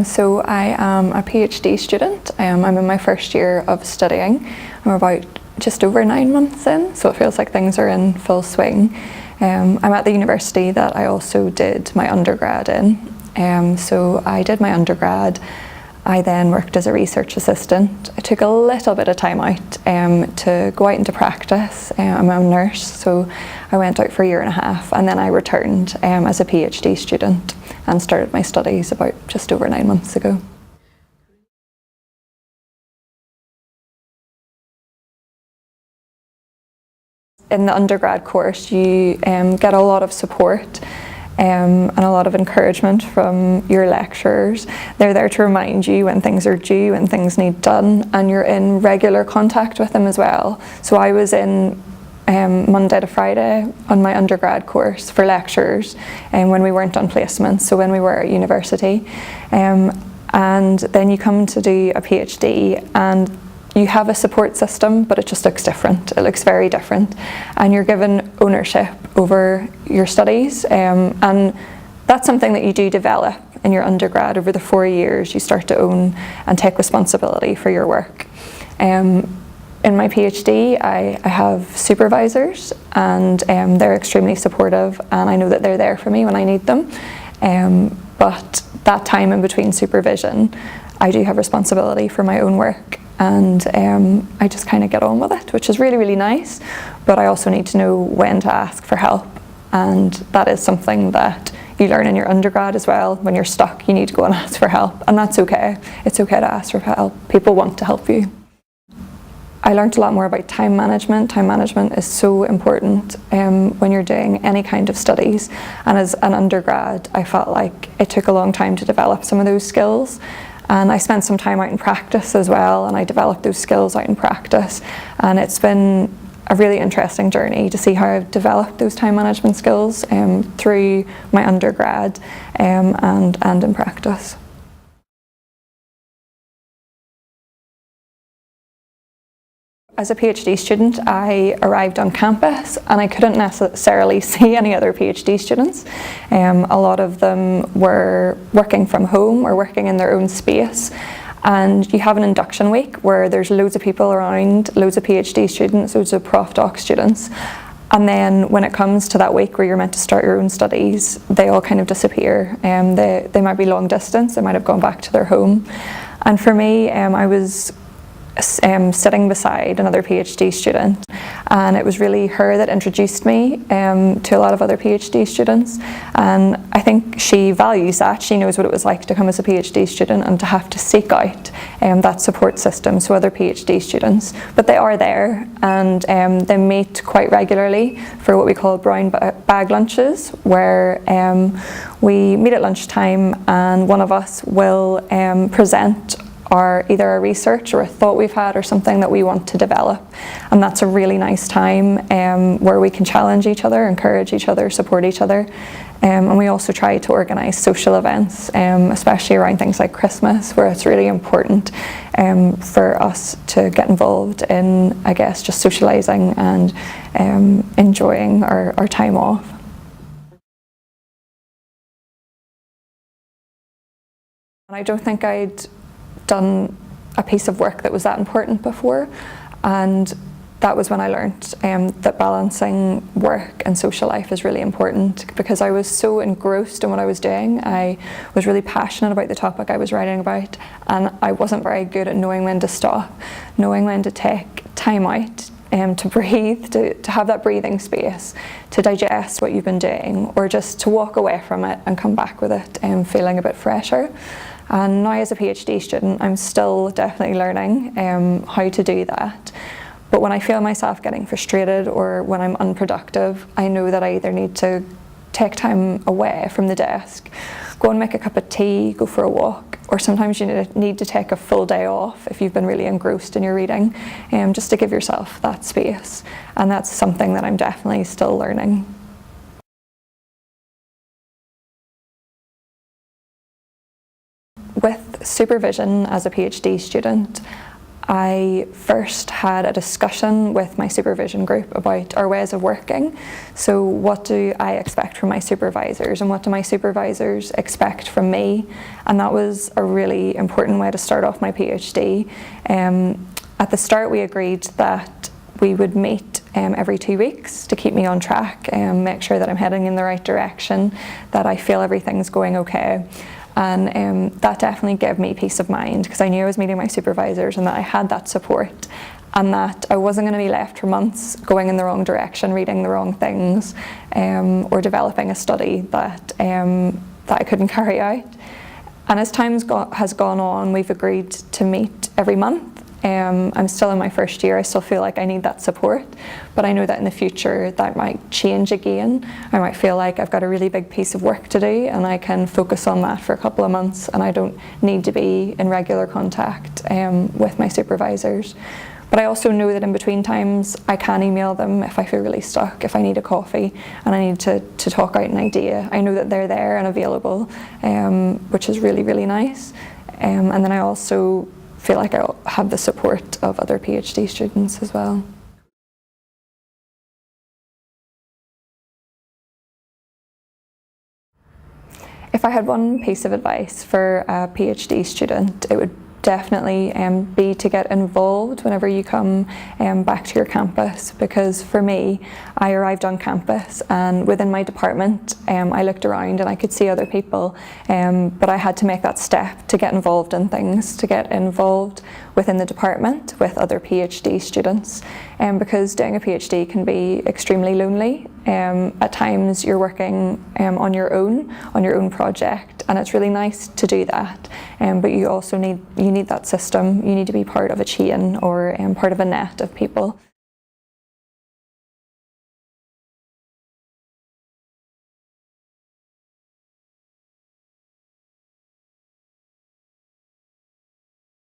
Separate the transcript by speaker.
Speaker 1: So I am a PhD student. I'm in my first year of studying. I'm about just over 9 months in, so it feels like things are in full swing. I'm at the university that I also did my undergrad in. So I did my undergrad. I then worked as a research assistant. I took a little bit of time out to go out into practice. I'm a nurse, so I went out for 1.5 years and then I returned as a PhD student and started my studies about just over 9 months ago. In the undergrad course, you get a lot of support and a lot of encouragement from your lecturers. They're there to remind you when things are due and things need done, and you're in regular contact with them as well. So I was in Monday to Friday on my undergrad course for lectures when we weren't on placements, so when we were at university. And then you come to do a PhD and you have a support system, but it just looks different. It looks very different. And you're given ownership over your studies. And that's something that you do develop in your undergrad. Over the 4 years, you start to own and take responsibility for your work. In my PhD, I have supervisors, and they're extremely supportive, and I know that they're there for me when I need them. But that time in between supervision, I do have responsibility for my own work. And I just kind of get on with it, which is really, really nice. But I also need to know when to ask for help. And that is something that you learn in your undergrad as well. When you're stuck, you need to go and ask for help. And that's okay. It's okay to ask for help. People want to help you. I learned a lot more about time management. Time management is so important when you're doing any kind of studies. And as an undergrad, I felt like it took a long time to develop some of those skills. And I spent some time out in practice as well, and I developed those skills out in practice. And it's been a really interesting journey to see how I've developed those time management skills through my undergrad and in practice. As a PhD student, I arrived on campus and I couldn't necessarily see any other PhD students. A lot of them were working from home or working in their own space. And you have an induction week where there's loads of people around, loads of PhD students, loads of Prof Doc students. And then when it comes to that week where you're meant to start your own studies, they all kind of disappear. They might be long distance, they might have gone back to their home. And for me, I was sitting beside another PhD student, and it was really her that introduced me to a lot of other PhD students, and I think she values that. She knows what it was like to come as a PhD student and to have to seek out that support system, so other PhD students, but they are there, and they meet quite regularly for what we call brown bag lunches, where we meet at lunchtime and one of us will present either a research or a thought we've had or something that we want to develop. And that's a really nice time where we can challenge each other, encourage each other, support each other. And we also try to organise social events, especially around things like Christmas, where it's really important for us to get involved in, I guess, just socialising and enjoying our time off. And I don't think I'd done a piece of work that was that important before, and that was when I learned that balancing work and social life is really important, because I was so engrossed in what I was doing. I was really passionate about the topic I was writing about, and I wasn't very good at knowing when to stop, knowing when to take time out to breathe, to have that breathing space, to digest what you've been doing, or just to walk away from it and come back with it feeling a bit fresher. And now as a PhD student, I'm still definitely learning how to do that. But when I feel myself getting frustrated or when I'm unproductive, I know that I either need to take time away from the desk, go and make a cup of tea, go for a walk, or sometimes you need to take a full day off if you've been really engrossed in your reading, just to give yourself that space. And that's something that I'm definitely still learning. With supervision as a PhD student, I first had a discussion with my supervision group about our ways of working. So what do I expect from my supervisors and what do my supervisors expect from me? And that was a really important way to start off my PhD. At the start we agreed that we would meet every 2 weeks to keep me on track and make sure that I'm heading in the right direction, that I feel everything's going okay. And that definitely gave me peace of mind because I knew I was meeting my supervisors and that I had that support and that I wasn't going to be left for months going in the wrong direction, reading the wrong things, or developing a study that I couldn't carry out. And as time has gone on, we've agreed to meet every month. I'm still in my first year, I still feel like I need that support, but I know that in the future that might change again. I might feel like I've got a really big piece of work to do and I can focus on that for a couple of months and I don't need to be in regular contact with my supervisors. But I also know that in between times I can email them if I feel really stuck, if I need a coffee and I need to talk out an idea. I know that they're there and available, which is really, really nice. And then I also feel like I have the support of other PhD students as well. If I had one piece of advice for a PhD student, it would definitely be to get involved whenever you come back to your campus, because for me, I arrived on campus and within my department I looked around and I could see other people, but I had to make that step to get involved in things, to get involved within the department with other PhD students, because doing a PhD can be extremely lonely. At times you're working on your own project, and it's really nice to do that, but you also need that system. You need to be part of a chain or part of a net of people.